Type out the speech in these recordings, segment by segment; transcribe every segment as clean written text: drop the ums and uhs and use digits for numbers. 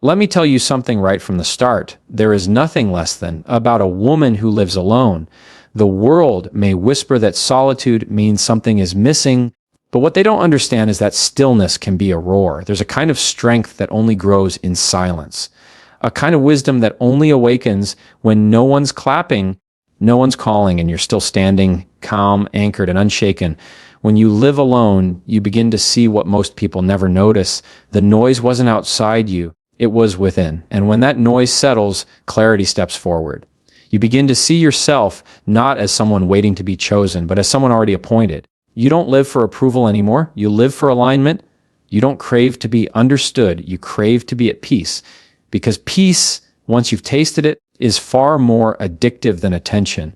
let me tell you something right from the start. There is nothing less than about a woman who lives alone. The world may whisper that solitude means something is missing, but what they don't understand is that stillness can be a roar. There's a kind of strength that only grows in silence, a kind of wisdom that only awakens when no one's clapping, no one's calling, and you're still standing calm, anchored, and unshaken. When you live alone, you begin to see what most people never notice. The noise wasn't outside you, it was within. And when that noise settles, clarity steps forward. You begin to see yourself not as someone waiting to be chosen, but as someone already appointed. You don't live for approval anymore. You live for alignment. You don't crave to be understood. You crave to be at peace. Because peace, once you've tasted it, is far more addictive than attention.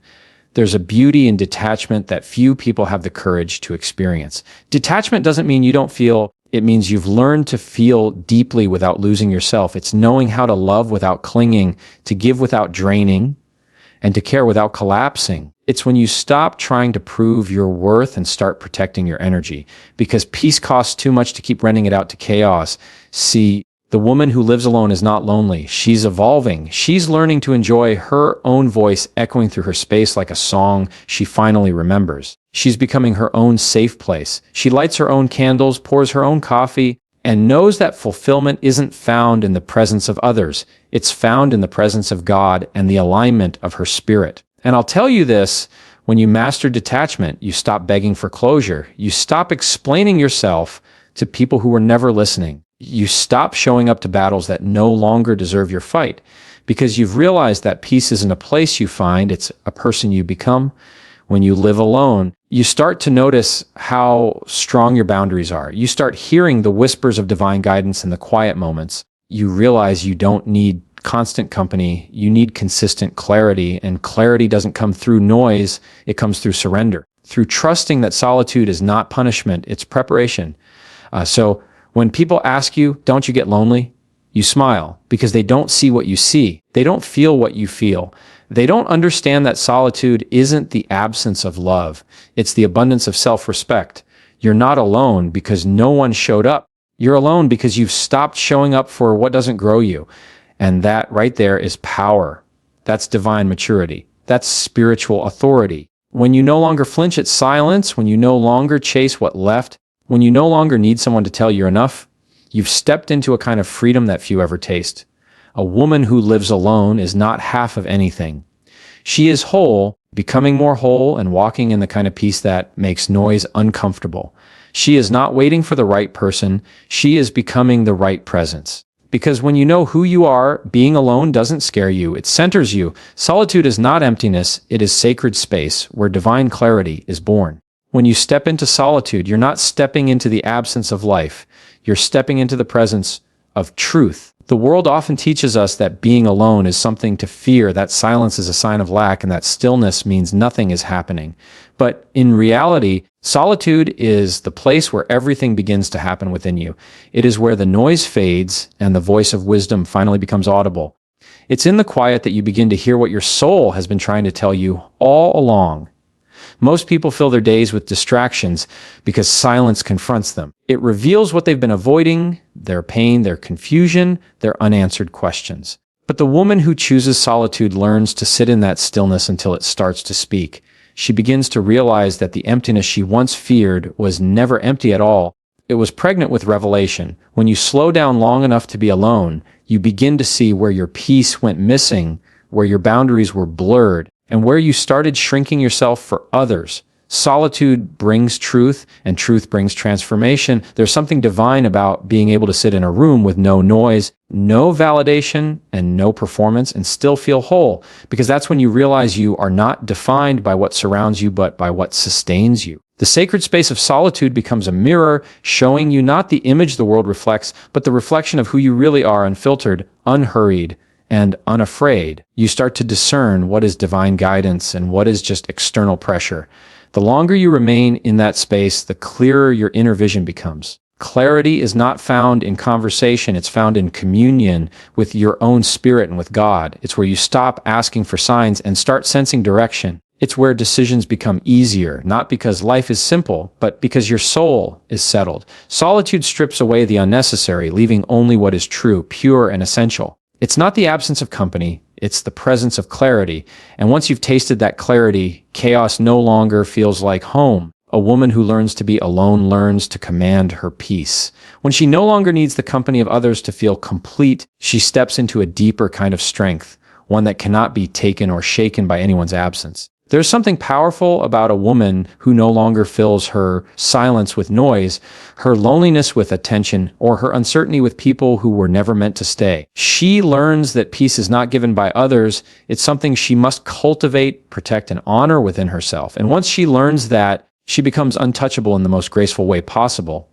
There's a beauty in detachment that few people have the courage to experience. Detachment doesn't mean you don't feel, it means you've learned to feel deeply without losing yourself. It's knowing how to love without clinging, to give without draining, and to care without collapsing. It's when you stop trying to prove your worth and start protecting your energy, because peace costs too much to keep renting it out to chaos. See, the woman who lives alone is not lonely. She's evolving. She's learning to enjoy her own voice echoing through her space like a song she finally remembers. She's becoming her own safe place. She lights her own candles, pours her own coffee, and knows that fulfillment isn't found in the presence of others. It's found in the presence of God and the alignment of her spirit. And I'll tell you this, when you master detachment, you stop begging for closure. You stop explaining yourself to people who were never listening. You stop showing up to battles that no longer deserve your fight, because you've realized that peace isn't a place you find, it's a person you become. When you live alone, you start to notice how strong your boundaries are. You start hearing the whispers of divine guidance in the quiet moments. You realize you don't need constant company. You need consistent clarity, and clarity doesn't come through noise. It comes through surrender, through trusting that solitude is not punishment, it's preparation. So when people ask you, don't you get lonely? You smile, because they don't see what you see. They don't feel what you feel. They don't understand that solitude isn't the absence of love. It's the abundance of self-respect. You're not alone because no one showed up. You're alone because you've stopped showing up for what doesn't grow you. And that right there is power. That's divine maturity. That's spiritual authority. When you no longer flinch at silence, when you no longer chase what left, when you no longer need someone to tell you're enough, you've stepped into a kind of freedom that few ever taste. A woman who lives alone is not half of anything. She is whole, becoming more whole, and walking in the kind of peace that makes noise uncomfortable. She is not waiting for the right person. She is becoming the right presence. Because when you know who you are, being alone doesn't scare you. It centers you. Solitude is not emptiness. It is sacred space where divine clarity is born. When you step into solitude, you're not stepping into the absence of life. You're stepping into the presence of truth. The world often teaches us that being alone is something to fear, that silence is a sign of lack, and that stillness means nothing is happening. But in reality, solitude is the place where everything begins to happen within you. It is where the noise fades and the voice of wisdom finally becomes audible. It's in the quiet that you begin to hear what your soul has been trying to tell you all along. Most people fill their days with distractions because silence confronts them. It reveals what they've been avoiding, their pain, their confusion, their unanswered questions. But the woman who chooses solitude learns to sit in that stillness until it starts to speak. She begins to realize that the emptiness she once feared was never empty at all. It was pregnant with revelation. When you slow down long enough to be alone, you begin to see where your peace went missing, where your boundaries were blurred, and where you started shrinking yourself for others. Solitude brings truth, and truth brings transformation. There's something divine about being able to sit in a room with no noise, no validation, and no performance, and still feel whole, because that's when you realize you are not defined by what surrounds you, but by what sustains you. The sacred space of solitude becomes a mirror, showing you not the image the world reflects, but the reflection of who you really are, unfiltered, unhurried, and unafraid. You start to discern what is divine guidance and what is just external pressure. The longer you remain in that space, the clearer your inner vision becomes. Clarity is not found in conversation, it's found in communion with your own spirit and with God. It's where you stop asking for signs and start sensing direction. It's where decisions become easier, not because life is simple, but because your soul is settled. Solitude strips away the unnecessary, leaving only what is true, pure, and essential. It's not the absence of company, it's the presence of clarity. And once you've tasted that clarity, chaos no longer feels like home. A woman who learns to be alone learns to command her peace. When she no longer needs the company of others to feel complete, she steps into a deeper kind of strength, one that cannot be taken or shaken by anyone's absence. There's something powerful about a woman who no longer fills her silence with noise, her loneliness with attention, or her uncertainty with people who were never meant to stay. She learns that peace is not given by others. It's something she must cultivate, protect, and honor within herself. And once she learns that, she becomes untouchable in the most graceful way possible.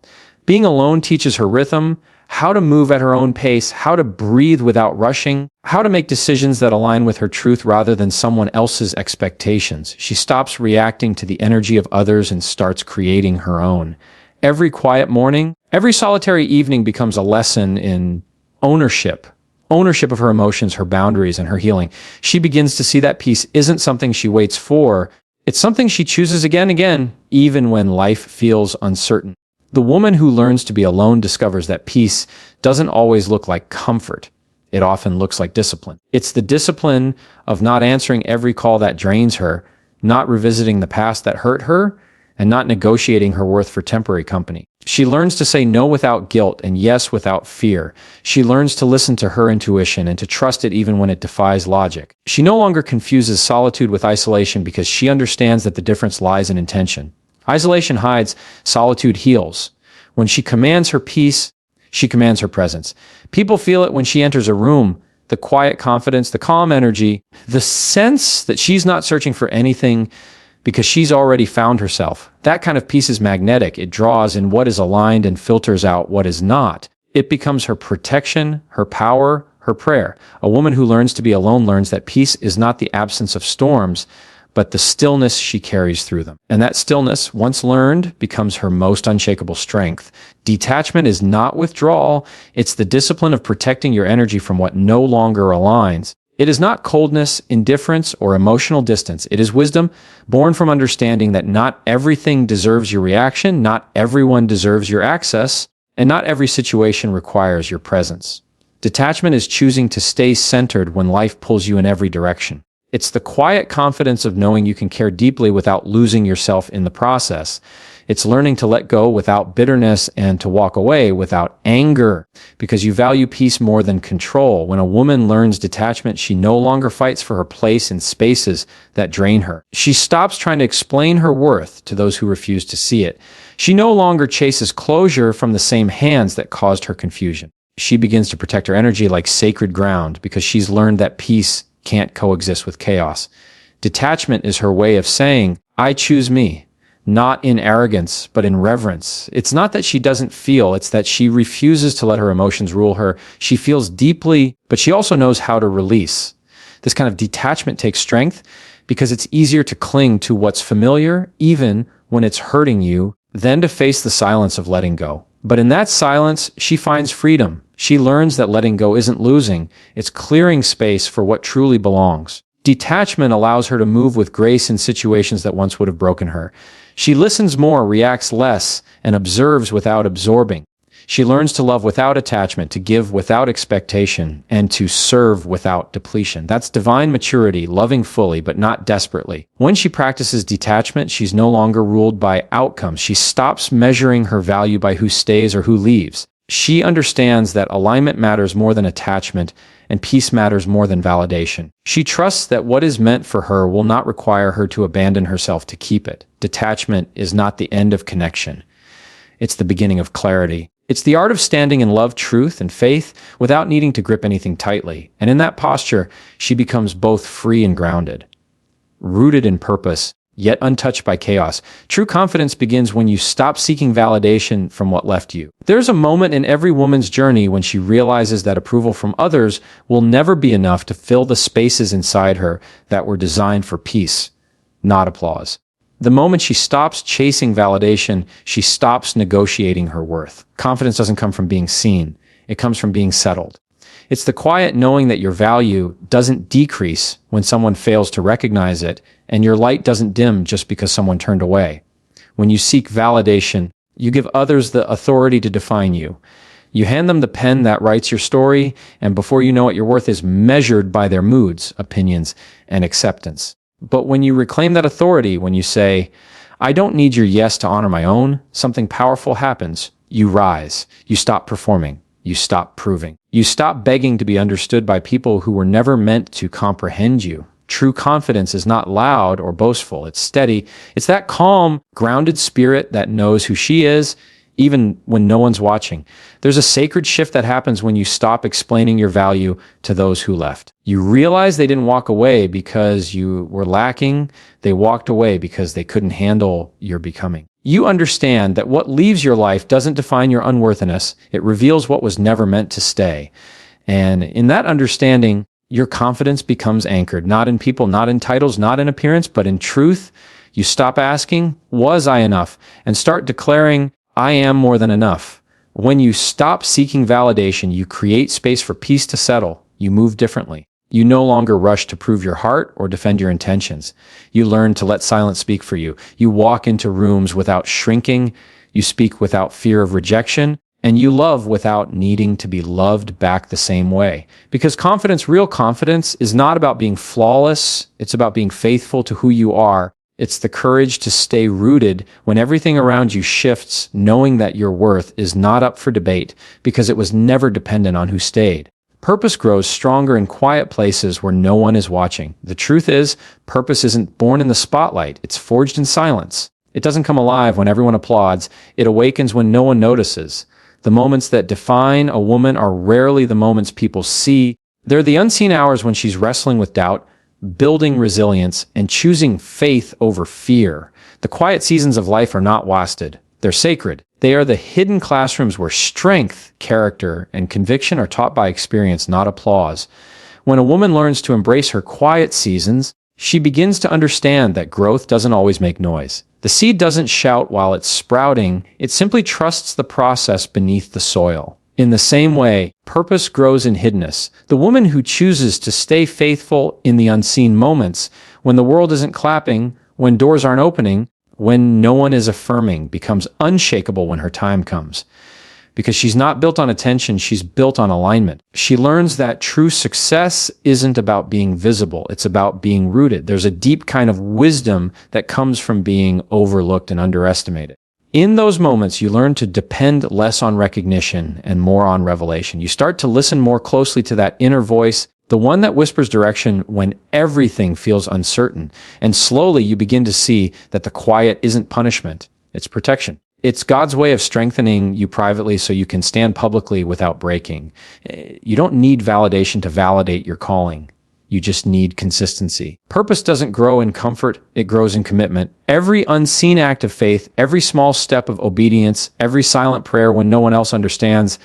Being alone teaches her rhythm, how to move at her own pace, how to breathe without rushing, how to make decisions that align with her truth rather than someone else's expectations. She stops reacting to the energy of others and starts creating her own. Every quiet morning, every solitary evening becomes a lesson in ownership of her emotions, her boundaries, and her healing. She begins to see that peace isn't something she waits for. It's something she chooses again and again, even when life feels uncertain. The woman who learns to be alone discovers that peace doesn't always look like comfort. It often looks like discipline. It's the discipline of not answering every call that drains her, not revisiting the past that hurt her, and not negotiating her worth for temporary company. She learns to say no without guilt and yes without fear. She learns to listen to her intuition and to trust it even when it defies logic. She no longer confuses solitude with isolation because she understands that the difference lies in intention. Isolation hides, solitude heals. When she commands her peace, she commands her presence. People feel it when she enters a room, the quiet confidence, the calm energy, the sense that she's not searching for anything because she's already found herself. That kind of peace is magnetic. It draws in what is aligned and filters out what is not. It becomes her protection, her power, her prayer. A woman who learns to be alone learns that peace is not the absence of storms, but the stillness she carries through them. And that stillness, once learned, becomes her most unshakable strength. Detachment is not withdrawal. It's the discipline of protecting your energy from what no longer aligns. It is not coldness, indifference, or emotional distance. It is wisdom born from understanding that not everything deserves your reaction, not everyone deserves your access, and not every situation requires your presence. Detachment is choosing to stay centered when life pulls you in every direction. It's the quiet confidence of knowing you can care deeply without losing yourself in the process. It's learning to let go without bitterness and to walk away without anger because you value peace more than control. When a woman learns detachment, she no longer fights for her place in spaces that drain her. She stops trying to explain her worth to those who refuse to see it. She no longer chases closure from the same hands that caused her confusion. She begins to protect her energy like sacred ground because she's learned that peace can't coexist with chaos. Detachment is her way of saying, I choose me, not in arrogance, but in reverence. It's not that she doesn't feel, it's that she refuses to let her emotions rule her. She feels deeply, but she also knows how to release. This kind of detachment takes strength because it's easier to cling to what's familiar, even when it's hurting you, than to face the silence of letting go. But in that silence, she finds freedom. She learns that letting go isn't losing, it's clearing space for what truly belongs. Detachment allows her to move with grace in situations that once would have broken her. She listens more, reacts less, and observes without absorbing. She learns to love without attachment, to give without expectation, and to serve without depletion. That's divine maturity, loving fully, but not desperately. When she practices detachment, she's no longer ruled by outcomes. She stops measuring her value by who stays or who leaves. She understands that alignment matters more than attachment, and peace matters more than validation. She trusts that what is meant for her will not require her to abandon herself to keep it. Detachment is not the end of connection. It's the beginning of clarity. It's the art of standing in love, truth, and faith without needing to grip anything tightly. And in that posture, she becomes both free and grounded, rooted in purpose, yet untouched by chaos. True confidence begins when you stop seeking validation from what left you. There's a moment in every woman's journey when she realizes that approval from others will never be enough to fill the spaces inside her that were designed for peace, not applause. The moment she stops chasing validation, she stops negotiating her worth. Confidence doesn't come from being seen. It comes from being settled. It's the quiet knowing that your value doesn't decrease when someone fails to recognize it, and your light doesn't dim just because someone turned away. When you seek validation, you give others the authority to define you. You hand them the pen that writes your story, and before you know it, your worth is measured by their moods, opinions, and acceptance. But when you reclaim that authority, when you say, I don't need your yes to honor my own, something powerful happens. You rise. You stop performing. You stop proving. You stop begging to be understood by people who were never meant to comprehend you. True confidence is not loud or boastful. It's steady. It's that calm, grounded spirit that knows who she is, even when no one's watching. There's a sacred shift that happens when you stop explaining your value to those who left. You realize they didn't walk away because you were lacking. They walked away because they couldn't handle your becoming. You understand that what leaves your life doesn't define your unworthiness. It reveals what was never meant to stay. And in that understanding, your confidence becomes anchored, not in people, not in titles, not in appearance, but in truth. You stop asking, was I enough? And start declaring, I am more than enough. When you stop seeking validation, you create space for peace to settle. You move differently. You no longer rush to prove your heart or defend your intentions. You learn to let silence speak for you. You walk into rooms without shrinking. You speak without fear of rejection. And you love without needing to be loved back the same way. Because confidence, real confidence, is not about being flawless. It's about being faithful to who you are. It's the courage to stay rooted when everything around you shifts, knowing that your worth is not up for debate because it was never dependent on who stayed. Purpose grows stronger in quiet places where no one is watching. The truth is, purpose isn't born in the spotlight. It's forged in silence. It doesn't come alive when everyone applauds. It awakens when no one notices. The moments that define a woman are rarely the moments people see. They're the unseen hours when she's wrestling with doubt, building resilience, and choosing faith over fear. The quiet seasons of life are not wasted. They're sacred. They are the hidden classrooms where strength, character, and conviction are taught by experience, not applause. When a woman learns to embrace her quiet seasons, she begins to understand that growth doesn't always make noise. The seed doesn't shout while it's sprouting. It simply trusts the process beneath the soil. In the same way, purpose grows in hiddenness. The woman who chooses to stay faithful in the unseen moments, when the world isn't clapping, when doors aren't opening, when no one is affirming, becomes unshakable when her time comes. Because she's not built on attention, she's built on alignment. She learns that true success isn't about being visible, it's about being rooted. There's a deep kind of wisdom that comes from being overlooked and underestimated. In those moments, you learn to depend less on recognition and more on revelation. You start to listen more closely to that inner voice, the one that whispers direction when everything feels uncertain. And slowly you begin to see that the quiet isn't punishment, it's protection. It's God's way of strengthening you privately so you can stand publicly without breaking. You don't need validation to validate your calling. You just need consistency. Purpose doesn't grow in comfort, it grows in commitment. Every unseen act of faith, every small step of obedience, every silent prayer when no one else understands,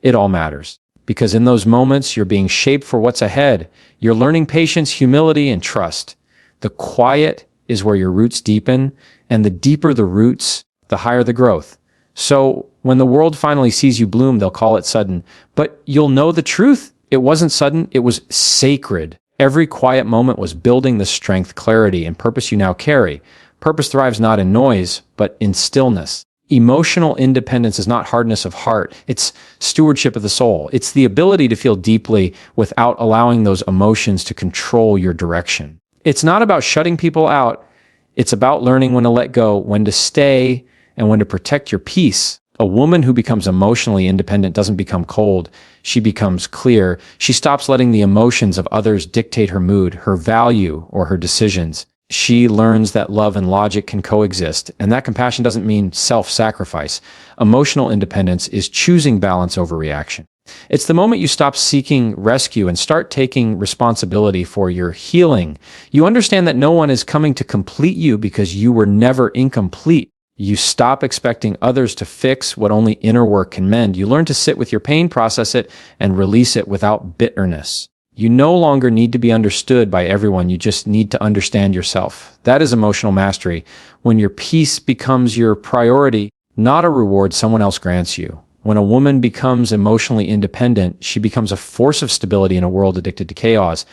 it all matters. Because in those moments, you're being shaped for what's ahead. You're learning patience, humility, and trust. The quiet is where your roots deepen, and the deeper the roots, the higher the growth. So when the world finally sees you bloom, they'll call it sudden. But you'll know the truth. It wasn't sudden, it was sacred. Every quiet moment was building the strength, clarity, and purpose you now carry. Purpose thrives not in noise, but in stillness. Emotional independence is not hardness of heart, it's stewardship of the soul. It's the ability to feel deeply without allowing those emotions to control your direction. It's not about shutting people out, it's about learning when to let go, when to stay, and when to protect your peace. A woman who becomes emotionally independent doesn't become cold. She becomes clear. She stops letting the emotions of others dictate her mood, her value, or her decisions. She learns that love and logic can coexist, and that compassion doesn't mean self-sacrifice. Emotional independence is choosing balance over reaction. It's the moment you stop seeking rescue and start taking responsibility for your healing. You understand that no one is coming to complete you because you were never incomplete. You stop expecting others to fix what only inner work can mend. You learn to sit with your pain, process it, and release it without bitterness. You no longer need to be understood by everyone. You just need to understand yourself. That is emotional mastery. When your peace becomes your priority, not a reward someone else grants you. When a woman becomes emotionally independent, she becomes a force of stability in a world addicted to chaos.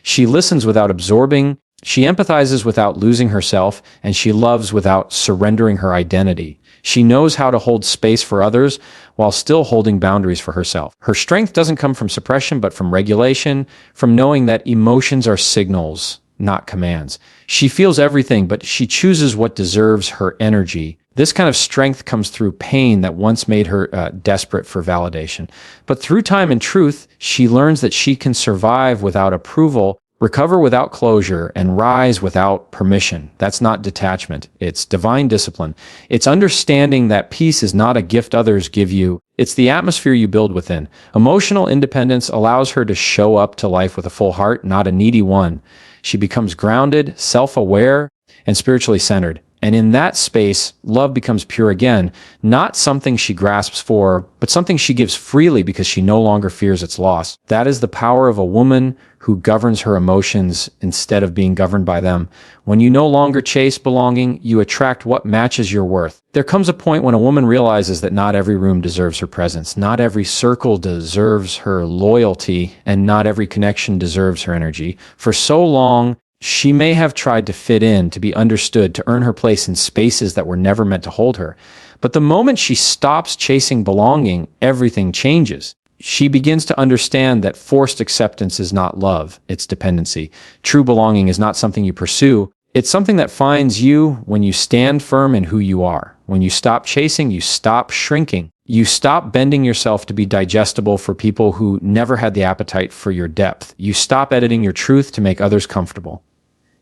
She listens without absorbing, she empathizes without losing herself, and she loves without surrendering her identity. She knows how to hold space for others while still holding boundaries for herself. Her strength doesn't come from suppression, but from regulation, from knowing that emotions are signals, not commands. She feels everything, but she chooses what deserves her energy. This kind of strength comes through pain that once made her desperate for validation. But through time and truth, she learns that she can survive without approval, recover without closure, and rise without permission. That's not detachment. It's divine discipline. It's understanding that peace is not a gift others give you. It's the atmosphere you build within. Emotional independence allows her to show up to life with a full heart, not a needy one. She becomes grounded, self-aware, and spiritually centered. And in that space, love becomes pure again, not something she grasps for, but something she gives freely because she no longer fears its loss. That is the power of a woman who governs her emotions instead of being governed by them. When you no longer chase belonging, you attract what matches your worth. There comes a point when a woman realizes that not every room deserves her presence, not every circle deserves her loyalty, and not every connection deserves her energy. For so long, she may have tried to fit in, to be understood, to earn her place in spaces that were never meant to hold her. But the moment she stops chasing belonging, everything changes. She begins to understand that forced acceptance is not love, it's dependency. True belonging is not something you pursue. It's something that finds you when you stand firm in who you are. When you stop chasing, you stop shrinking. You stop bending yourself to be digestible for people who never had the appetite for your depth. You stop editing your truth to make others comfortable.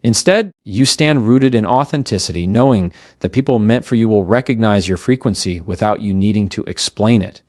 Instead, you stand rooted in authenticity, knowing that people meant for you will recognize your frequency without you needing to explain it.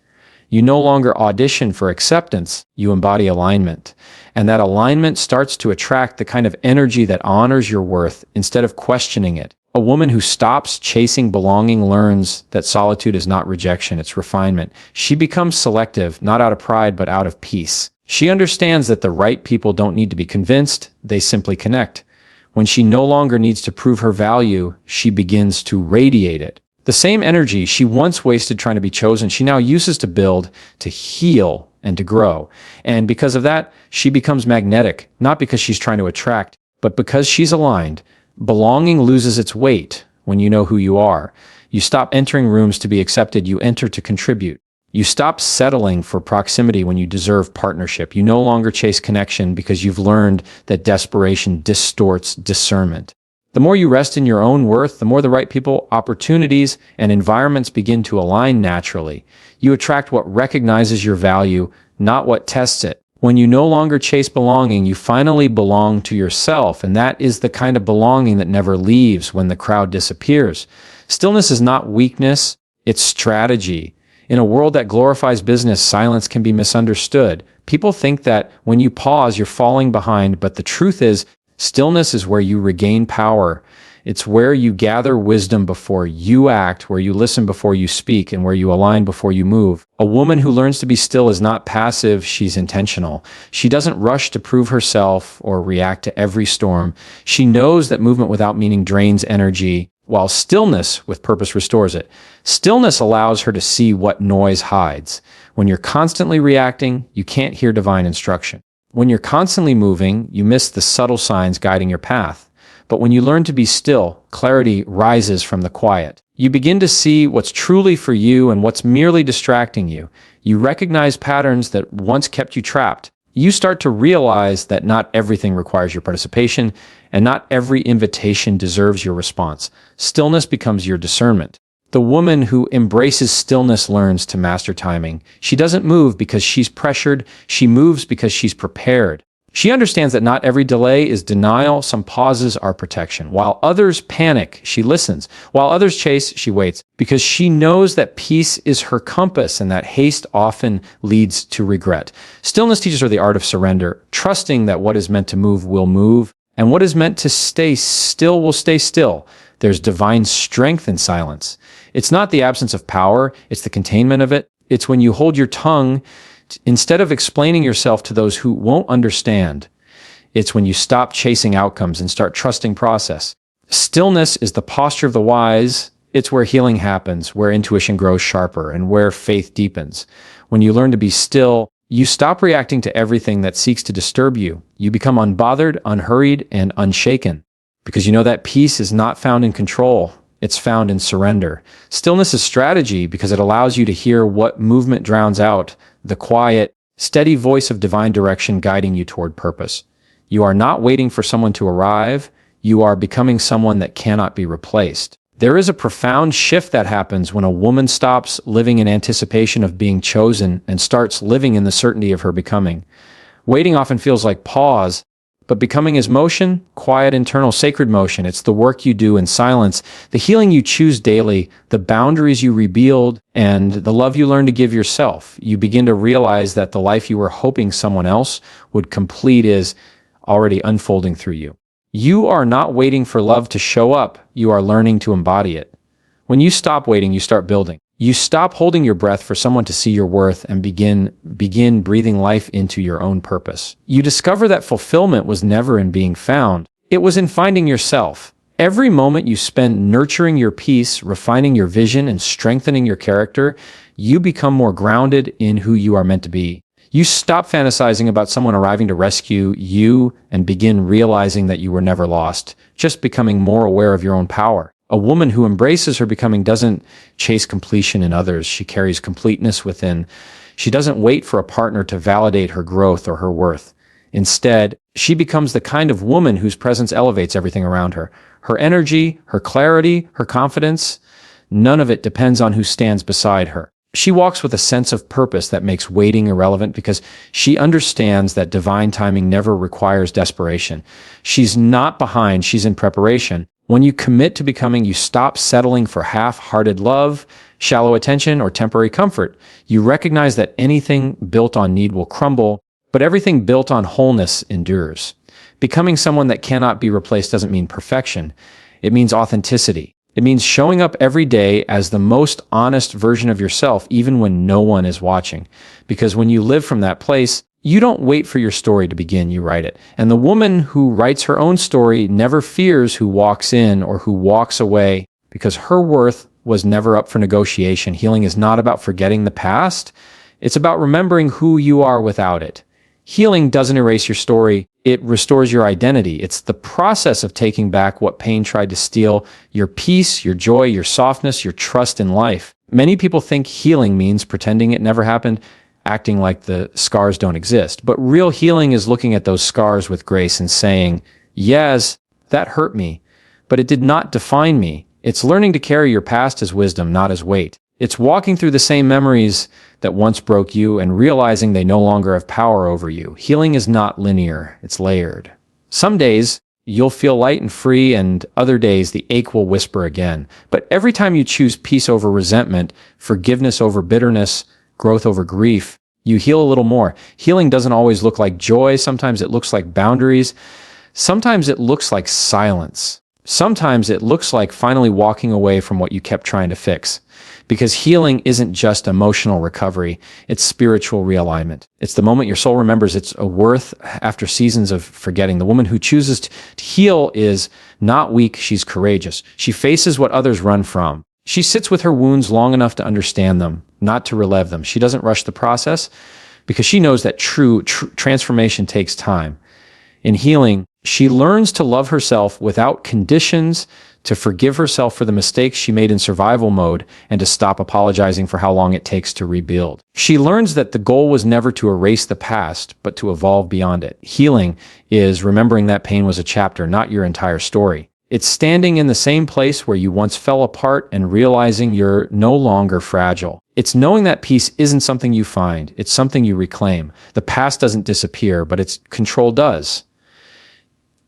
You no longer audition for acceptance, you embody alignment. And that alignment starts to attract the kind of energy that honors your worth instead of questioning it. A woman who stops chasing belonging learns that solitude is not rejection, it's refinement. She becomes selective, not out of pride, but out of peace. She understands that the right people don't need to be convinced, they simply connect. When she no longer needs to prove her value, she begins to radiate it. The same energy she once wasted trying to be chosen, she now uses to build, to heal, and to grow. And because of that, she becomes magnetic, not because she's trying to attract, but because she's aligned. Belonging loses its weight when you know who you are. You stop entering rooms to be accepted, you enter to contribute. You stop settling for proximity when you deserve partnership. You no longer chase connection because you've learned that desperation distorts discernment. The more you rest in your own worth, the more the right people, opportunities, and environments begin to align naturally. You attract what recognizes your value, not what tests it. When you no longer chase belonging, you finally belong to yourself, and that is the kind of belonging that never leaves when the crowd disappears. Stillness is not weakness, it's strategy. In a world that glorifies business, silence can be misunderstood. People think that when you pause, you're falling behind, but the truth is, stillness is where you regain power. It's where you gather wisdom before you act, where you listen before you speak, and where you align before you move. A woman who learns to be still is not passive, she's intentional. She doesn't rush to prove herself or react to every storm. She knows that movement without meaning drains energy, while stillness with purpose restores it. Stillness allows her to see what noise hides. When you're constantly reacting, you can't hear divine instruction. When you're constantly moving, you miss the subtle signs guiding your path. But when you learn to be still, clarity rises from the quiet. You begin to see what's truly for you and what's merely distracting you. You recognize patterns that once kept you trapped. You start to realize that not everything requires your participation, and not every invitation deserves your response. Stillness becomes your discernment. The woman who embraces stillness learns to master timing. She doesn't move because she's pressured. She moves because she's prepared. She understands that not every delay is denial. Some pauses are protection. While others panic, she listens. While others chase, she waits. Because she knows that peace is her compass and that haste often leads to regret. Stillness teaches her the art of surrender, trusting that what is meant to move will move, and what is meant to stay still will stay still. There's divine strength in silence. It's not the absence of power, it's the containment of it. It's when you hold your tongue instead of explaining yourself to those who won't understand. It's when you stop chasing outcomes and start trusting process. Stillness is the posture of the wise. It's where healing happens, where intuition grows sharper, and where faith deepens. When you learn to be still, you stop reacting to everything that seeks to disturb you. You become unbothered, unhurried, and unshaken. Because you know that peace is not found in control. It's found in surrender. Stillness is strategy because it allows you to hear what movement drowns out, the quiet, steady voice of divine direction guiding you toward purpose. You are not waiting for someone to arrive. You are becoming someone that cannot be replaced. There is a profound shift that happens when a woman stops living in anticipation of being chosen and starts living in the certainty of her becoming. Waiting often feels like pause, but becoming is motion, quiet, internal, sacred motion. It's the work you do in silence, the healing you choose daily, the boundaries you rebuild, and the love you learn to give yourself. You begin to realize that the life you were hoping someone else would complete is already unfolding through you. You are not waiting for love to show up. You are learning to embody it. When you stop waiting, you start building. You stop holding your breath for someone to see your worth and begin breathing life into your own purpose. You discover that fulfillment was never in being found. It was in finding yourself. Every moment you spend nurturing your peace, refining your vision, and strengthening your character, you become more grounded in who you are meant to be. You stop fantasizing about someone arriving to rescue you and begin realizing that you were never lost, just becoming more aware of your own power. A woman who embraces her becoming doesn't chase completion in others. She carries completeness within. She doesn't wait for a partner to validate her growth or her worth. Instead, she becomes the kind of woman whose presence elevates everything around her. Her energy, her clarity, her confidence, none of it depends on who stands beside her. She walks with a sense of purpose that makes waiting irrelevant because she understands that divine timing never requires desperation. She's not behind, she's in preparation. When you commit to becoming, you stop settling for half-hearted love, shallow attention, or temporary comfort. You recognize that anything built on need will crumble, but everything built on wholeness endures. Becoming someone that cannot be replaced doesn't mean perfection. It means authenticity. It means showing up every day as the most honest version of yourself, even when no one is watching. Because when you live from that place, you don't wait for your story to begin, you write it. And the woman who writes her own story never fears who walks in or who walks away because her worth was never up for negotiation. Healing is not about forgetting the past. It's about remembering who you are without it. Healing doesn't erase your story. It restores your identity. It's the process of taking back what pain tried to steal, your peace, your joy, your softness, your trust in life. Many people think healing means pretending it never happened, acting like the scars don't exist. But real healing is looking at those scars with grace and saying, yes, that hurt me, but it did not define me. It's learning to carry your past as wisdom, not as weight. It's walking through the same memories that once broke you and realizing they no longer have power over you. Healing is not linear, it's layered. Some days, you'll feel light and free, and other days the ache will whisper again. But every time you choose peace over resentment, forgiveness over bitterness, growth over grief, you heal a little more. Healing doesn't always look like joy. Sometimes it looks like boundaries. Sometimes it looks like silence. Sometimes it looks like finally walking away from what you kept trying to fix. Because healing isn't just emotional recovery, it's spiritual realignment. It's the moment your soul remembers its worth after seasons of forgetting. The woman who chooses to heal is not weak, she's courageous. She faces what others run from. She sits with her wounds long enough to understand them, not to relive them. She doesn't rush the process because she knows that true transformation takes time. In healing, she learns to love herself without conditions, to forgive herself for the mistakes she made in survival mode, and to stop apologizing for how long it takes to rebuild. She learns that the goal was never to erase the past, but to evolve beyond it. Healing is remembering that pain was a chapter, not your entire story. It's standing in the same place where you once fell apart and realizing you're no longer fragile. It's knowing that peace isn't something you find, it's something you reclaim. The past doesn't disappear, but its control does.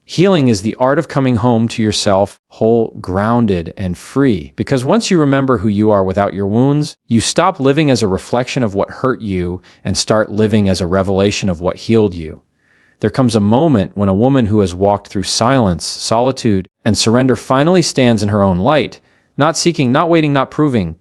Healing is the art of coming home to yourself, whole, grounded, and free. Because once you remember who you are without your wounds, you stop living as a reflection of what hurt you and start living as a revelation of what healed you. There comes a moment when a woman who has walked through silence, solitude, and surrender finally stands in her own light, not seeking, not waiting, not proving,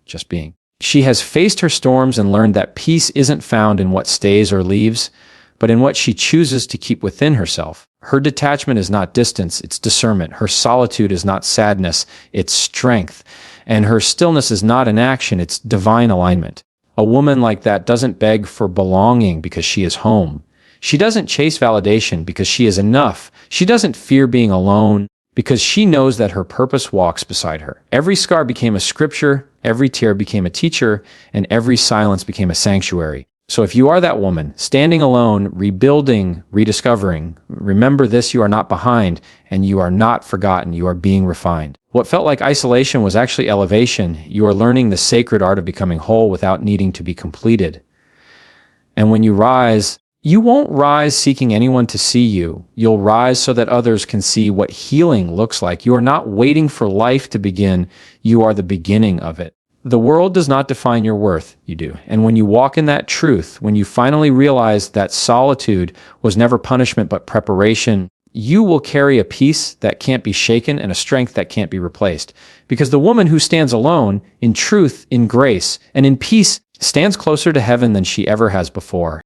just being. She has faced her storms and learned that peace isn't found in what stays or leaves, but in what she chooses to keep within herself. Her detachment is not distance, it's discernment. Her solitude is not sadness, it's strength. And her stillness is not inaction, it's divine alignment. A woman like that doesn't beg for belonging because she is home. She doesn't chase validation because she is enough. She doesn't fear being alone because she knows that her purpose walks beside her. Every scar became a scripture, every tear became a teacher, and every silence became a sanctuary. So if you are that woman, standing alone, rebuilding, rediscovering, remember this: you are not behind, and you are not forgotten. You are being refined. What felt like isolation was actually elevation. You are learning the sacred art of becoming whole without needing to be completed. And when you rise, you won't rise seeking anyone to see you. You'll rise so that others can see what healing looks like. You are not waiting for life to begin. You are the beginning of it. The world does not define your worth, you do. And when you walk in that truth, when you finally realize that solitude was never punishment but preparation, you will carry a peace that can't be shaken and a strength that can't be replaced. Because the woman who stands alone, in truth, in grace, and in peace, stands closer to heaven than she ever has before.